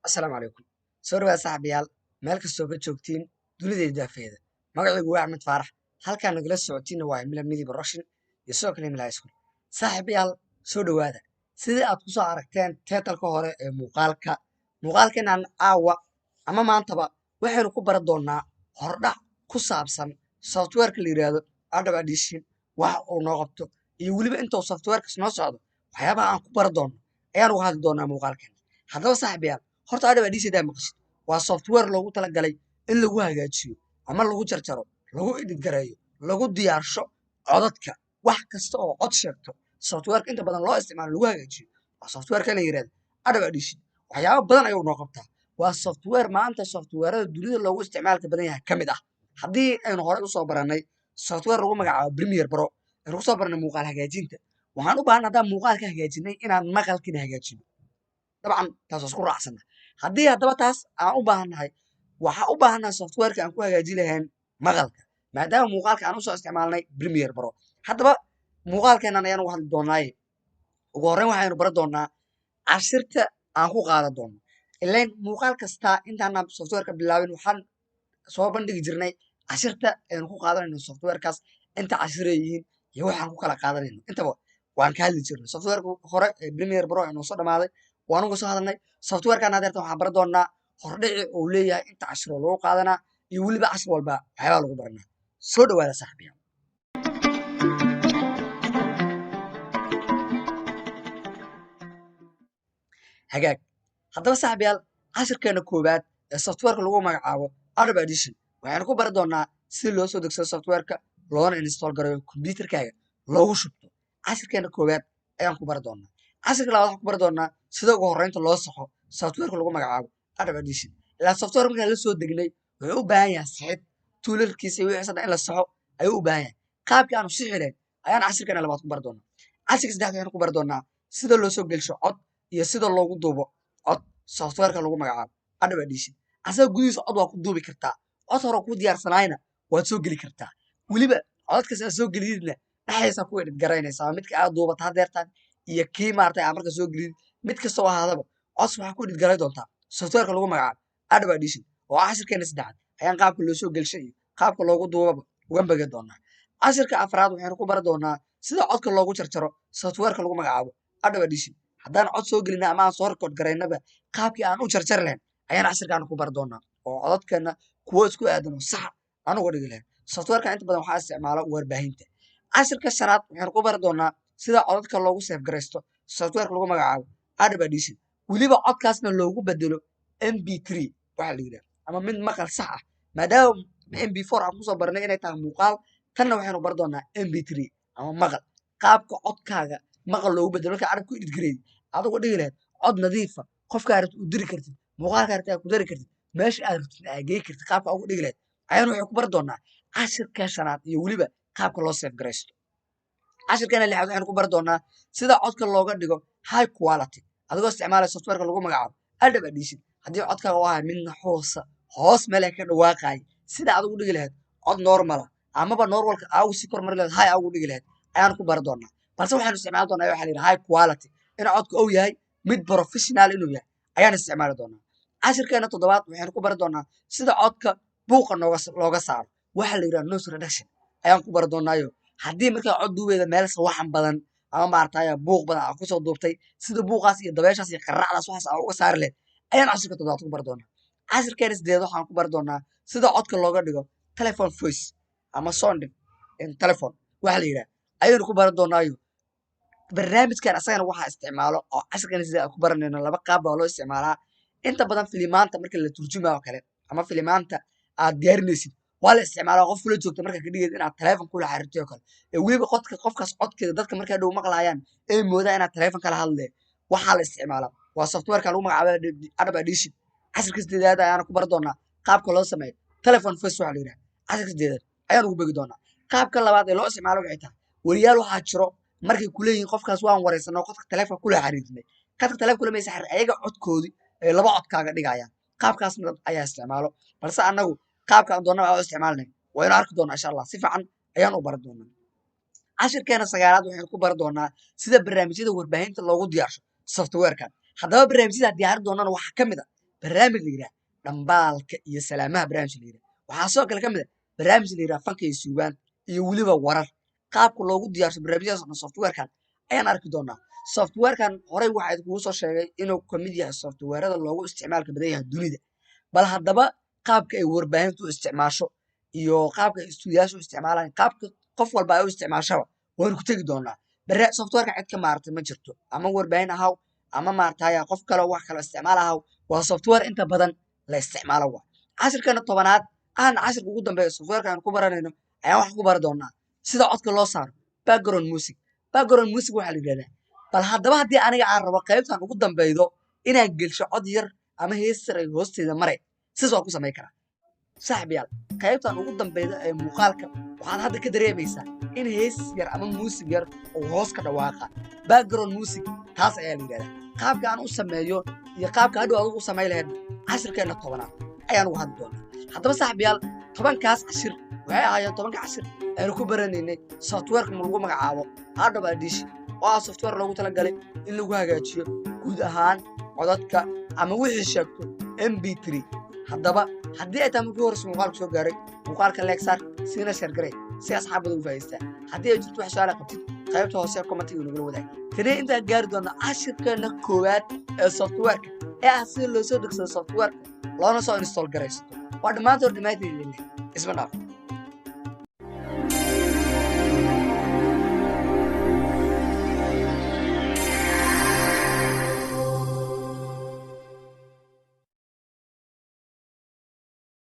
Asalaamu calaykum. Soo dhawaad saaxiibayaal, meel kastoo ka joogtiin dunidayda daafeeda. Magacaygu waa Axmed Faarax, halkaan nagala socotiinna waa Emila Midi Production iyo sidoo kale Emila High School. Saaxiibayaal, soo dhawaada. Sidii aad kusoo aragteen title-ka hore ee muuqaalkeenan caawa ama maantaba waxaynu ku baran doonaa hordhac ku saabsan software-ka la yiraahdo Adobe Audition, waxa uu noo qabto iyo weliba inta uu software-kaas noo socdo waxyaabaha aan ku baran doono ayaan uga hadli doonaa muuqaalkeena. Haddaba saaxiibayaal, horta Adobe Audition hadaa maqashid waa software loogu talagalay in lagu hagaajiyo ama lagu jarjaro, lagu edit gareeyo, lagu diyaarsho codadka, wax kasta oo cod sheegto software-ka inta badan loo isticmaalo lagu hagaajiyo waa software-ka la yiraahdo Adobe Audition. Waxyaabo badan ayuu noo qabtaa. Waa software maanta software-ada dunida loogu isticmaalka badan yahay ka mid ah. Haddii aynu horey usoo barannay software lagu magacaabo Premiere Pro, aynu kusoo barannay muuqaal hagaajinta, waxaan u baahanay haddaan muuqaalka hagaajinay inaan maqalkiina hagaajino. dabcan taas waa isku raacsana. Haddii haddaba taas aan u baahannahay, waxaa u baahannahay software-ka aan ku hagaajin lahayn maqalka, maadaama muuqaalka aan usoo isticmaalnay Premiere Pro. Haddaba muuqaalkeenan ayaan uga hadli doonaaye ugu horreyn waxaynu baran doonaa cashirta aan ku qaadan doono. Ileen muuqaal kasta intaanaan software-ka bilaabin waxaan soo bandhigi jirnay cashirta aynu ku qaadanayno software-kaas, inta cashir ay yihiin iyo waxaan ku kala qaadanayno intaba waan ka hadli jirnay. Software-ka hore ee Premiere Pro inuu soo dhamaaday waan uga soo hadalnay. Software-kan hadeerta waxaan baran doonaa hordhici uu leeyahay, inta cashiroo lagu qaadanaa iyo weliba cashir walba waxyaabaa lagu baranaa. Soo dhawaada saaxiibayaal. hagaag haddaba saaxiibayaal, cashirkeena koowaad ee software-ka lagu magacaabo Adobe Audition waxaynu ku baran doonaa sida loo soo degsado software-ka loona install gareeyo computerkaaga loogu shubto. Cashirkeena koowaad ayaan ku baran doonaa. Cashirka labaad waxaan ku baran doonaa sida ugu horreynta loo saxo software-ka lagu magacaabo Adobe Audition. Ilaa software markaan la soo degnay wuxuu u baahan yahay sixid, tuulalkiisa iyo wixiisa dhan in la saxo ayuu u baahan yahay. Qaabkii aanu sixi lahayn ayaan cashirkeena labaad ku baran doonaa. Cashirka saddexaad waxaynu ku baran doonaa sida loo soo gelsho cod iyo sida loogu duubo cod software-ka lagu magacaabo Adobe Audition. Asaga gudihiisa cod waa ku duubi kartaa, cod hore ku diyaarsanaayna waad soo geli kartaa. Weliba codadkaas aad soo gelididna dhexdiisa ku edit garaynaysaa, midka aad duubata hadeertaan iyo kii maartay aad marka soo gelidid mid kastoo ahaadaba cods waxaa ku edit garay doontaa software-ka lagu magacaabo Adobe Audition. Oo cashirkeena saddexaad ayaan qaabka loo soo gelshay iyo qaabka loogu duubaba uga bagi doonaa. Cashirka afraad waxaynu ku baran doonaa sida codka loogu jarjaro software-ka lagu magacaabo Adobe Audition. Haddaan cod soo gelina ama aan soo record garaynaba qaabkii aan u jarjari lahayn ayaan cashirkaan ku baran doonaa, oo codadkeena kuwo isku aadan oo sax aan uga dhigi lahayn. Software-ka inta badan waxaa isticmaala warbaahinta. Cashirka shanaad waxaynu ku baran doonaa sida codadka loogu save garaysto software-ka lagu magacaabo Adobe Audition, weliba codkaasna loogu bedelo MP3 waxa la yidhaha ama mid maqal sax ah, maadaama MP4 aan kusoo barnay inay tahay muuqaal, tanna waxaynu baran doonaa MP3 ama maqal. Qaabka codkaaga maqal loogu bedelo markaa arag ku edit gareeyay aad uga dhigi lahayd cod nadiifa, qofkaa rabtid u diri kartid, muuqaalkaa rabtid aad ku dari kartid, meesha aad rabtid aad geey kartid, qaabka ugu dhigi lahayd ayaan waxay ku baran doonaa cashirka shanaad iyo weliba qaabka loo save garaysto. Cashirkeena lixaad waxaynu ku baran doonaa sida codka looga dhigo high quality adigoo isticmaalaya software-ka lagu magacaabo Adobe Audition. Haddii codkaaga u ahay mid naxuusa, hoos meel ay ka dhawaaqaay, sida aad ugu dhigi lahayd cod normal ah amaba normalka aa ugu sii kormari lahayd high aa ugu dhigi lahayd ayaan ku baran doonaa. Balse waxaynu isticmaali doonaa waxa la yidhaha high quality, in codka uu yahay mid professional inuu yahay ayaan isticmaali doonaa. Cashirkeena toddobaad waxaynu ku baran doonaa sida codka buuqa looga saaro, waxa la yidhaha noise reduction ayaan ku baran doonaayo. Haddii markaa cod duubeeda meel sawaxan badan ama maaragtay buuq badan aa kusoo duubtay, sida buuqaas iyo dabeeshaas iyo qarracdaas waxaas aa uga saari lahayd ayaan cashirka toddobaad ku baran doonaa. Cashirkeena sideed waxaan ku baran doonaa sida codka looga dhigo telephone voice ama sound in telephone waxa la yidhaha ayaynu ku baran doonaayo. Barnaamijkan asagana waxaa isticmaalo oo cashirkeena sida aan ku baranayno laba qaab baa loo isticmaalaa. Inta badan filimaanta marka la turjumayo kale ama filimaanta aad diyaarinaysid waa la isticmaalaa qof kula joogta markaa ka dhigeed inaad telephone kula xiriirtay oo kale. Weliba qofkaas codkeeda dadka markay dhow maqlaayaan ay moodaan inaad telephone kala hadlee waxaa la isticmaalaa waa software-ka lagu magacaabo Adobe Audition. Cashirka sideedaad ayaana ku baran doonaa qaabka loo sameeyo telephone voice waxa la yidhaha. Cashirka sideedaad ayaan ugu begi doonaa. Qaabka labaad ee loo isticmaalo waxay tahay weriyaal waxaa jiro markay kuleeyihiin qofkaas waan wareysanay qofka telephone kula xiriirnay, qadka telephone kula maysa xiriir ayaga codkoodii ay laba cod kaaga dhigayaan. Qaabkaasna dad ayaa isticmaalo, balse annagu qaabka aan doonaba aan u isticmaalnay waynu arki doonaa insha Allah si fiican ayaan u baran doonaa. Cashirkeena sagaalaad waxaynu ku baran doonaa sida barnaamijyada warbaahinta loogu diyaarsho software-kan. Haddaba barnaamijyada diyaarin doonana waxaa ka mid ah barnaamij la yidhaha dhambaalka iyo salaamaha barnaamij la yidhaha waxaa sidoo kale ka mid ah barnaamij la yidhaha fanka iyo suugaan iyo weliba warar qaabka loogu diyaarsho barnaamijyadaas oo dhan softwarekan ayaan arki doonaa softwarekan horey waxaa idinkugu soo sheegay inuu ka mid yahay softwarada loogu isticmaalka badan yahay dunida bal haddaba qaabka ay warbaahintu u isticmaasho iyo qaabka ay istuudiyaashu u isticmaalaan qaabka qof walba ay u isticmaashaba waan ku tegi doonaa softwarekan cid ka maaragtay ma jirto ama warbaahin ahaw ama maaragtay qof kale wax kale isticmaal ahaw waa software inta badan la isticmaalo waa cashirkana tobanaad aan cashirka ugu dambeeya softwarekan ku baranayno ayaan wax ku bari doonaa sida codka loo saaro background music waxaa la yidhahdaa bal haddaba haddii aniga aan rabo qaybtan ugu dambeydo inaan gelsho cod yar ama hees yar ay hoosteeda maray sidaas waa ku samayn karaa saaxiibayaal qaybtan ugu dambeyda ee muuqaalka waxaad hadda ka dareemaysaa in hees yar ama muusig yar oo hoos ka dhawaaqa background music taas ayaa la yidhahdaa qaabka aan u sameeyo iyo qaabka hadhow adigu u samayn lahayd cashirkeenna tobanaad ayaan ugu hadli doonaa haddaba saaxiibayaal 10kaas cashir waxay ahaayeen 10ka cashir aynu ku baranaynay softwareka lagu magacaabo Adobe Audition waa software loogu talagalay in lagu hagaajiyo guud ahaan codadka ama wixii sheegto MP3 haddaba haddii ay tahay markii hore muuqaalka soo gaaray muuqaalka like saar siina share garee si asxaabada ugu faa'iideystaan haddii ay jirto wax su'aal qabtid qaybta hoose ee commentiga nagula wadaag tani inta gaari doona cashirkeena koowaad ee softwareka ee ah sida loo soo degsado softwareka loona soo install garaysto waa dhammaantood isma dhaaf